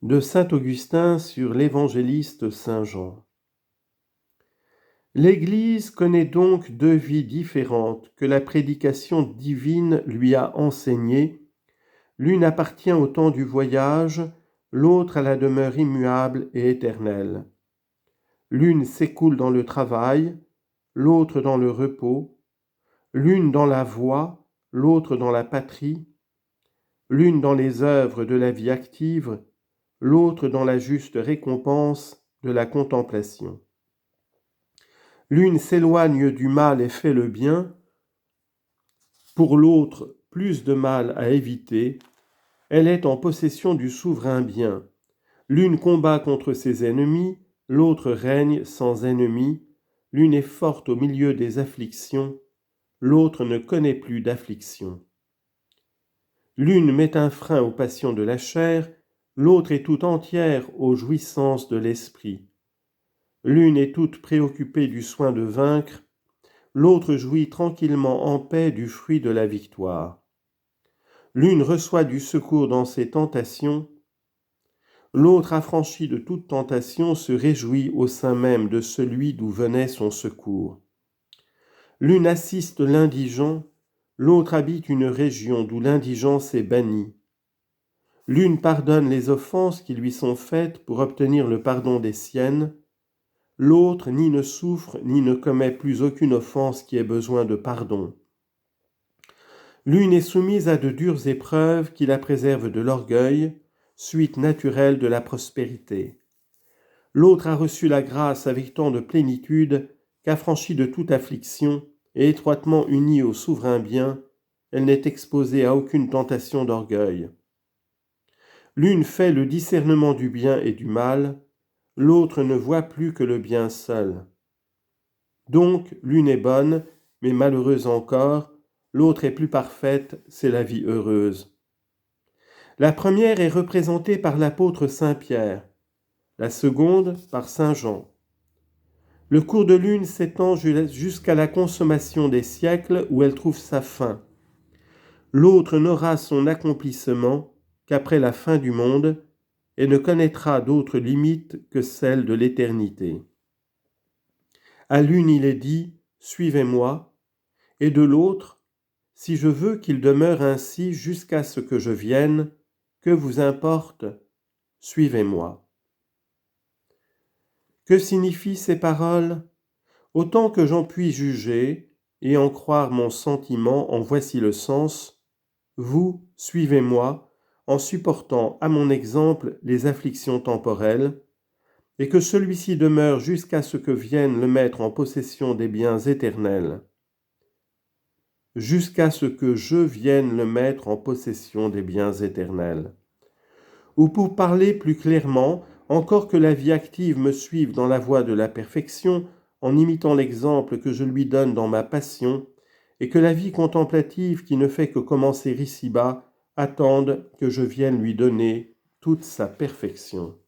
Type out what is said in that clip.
de saint Augustin sur l'évangéliste saint Jean. L'Église connaît donc deux vies différentes que la prédication divine lui a enseignées. L'une appartient au temps du voyage, l'autre à la demeure immuable et éternelle. L'une s'écoule dans le travail, l'autre dans le repos, l'une dans la voie, l'autre dans la patrie, l'une dans les œuvres de la vie active, l'autre dans la juste récompense de la contemplation. L'une s'éloigne du mal et fait le bien, pour l'autre plus de mal à éviter, elle est en possession du souverain bien. L'une combat contre ses ennemis, l'autre règne sans ennemis, l'une est forte au milieu des afflictions, l'autre ne connaît plus d'affliction. L'une met un frein aux passions de la chair, l'autre est tout entière aux jouissances de l'esprit. L'une est toute préoccupée du soin de vaincre, l'autre jouit tranquillement en paix du fruit de la victoire. L'une reçoit du secours dans ses tentations, l'autre, affranchie de toute tentation, se réjouit au sein même de celui d'où venait son secours. L'une assiste l'indigent, l'autre habite une région d'où l'indigence est bannie. L'une pardonne les offenses qui lui sont faites pour obtenir le pardon des siennes, l'autre ni ne souffre ni ne commet plus aucune offense qui ait besoin de pardon. L'une est soumise à de dures épreuves qui la préservent de l'orgueil, suite naturelle de la prospérité. L'autre a reçu la grâce avec tant de plénitude qu'affranchie de toute affliction et étroitement unie au souverain bien, elle n'est exposée à aucune tentation d'orgueil. L'une fait le discernement du bien et du mal, l'autre ne voit plus que le bien seul. Donc l'une est bonne, mais malheureuse encore, l'autre est plus parfaite, c'est la vie heureuse. La première est représentée par l'apôtre Saint Pierre, la seconde par Saint Jean. Le cours de l'une s'étend jusqu'à la consommation des siècles où elle trouve sa fin. L'autre n'aura son accomplissement qu'après la fin du monde et ne connaîtra d'autres limites que celles de l'éternité. À l'une il est dit « Suivez-moi » et de l'autre « Si je veux qu'il demeure ainsi jusqu'à ce que je vienne, que vous importe, suivez-moi. » Que signifient ces paroles ? Autant que j'en puis juger et en croire mon sentiment, en voici le sens. Vous, suivez-moi, en supportant à mon exemple les afflictions temporelles, et que celui-ci demeure jusqu'à ce que vienne le mettre en possession des biens éternels. Jusqu'à ce que je vienne le mettre en possession des biens éternels. Ou pour parler plus clairement, encore que la vie active me suive dans la voie de la perfection, en imitant l'exemple que je lui donne dans ma passion, et que la vie contemplative qui ne fait que commencer ici-bas attende que je vienne lui donner toute sa perfection.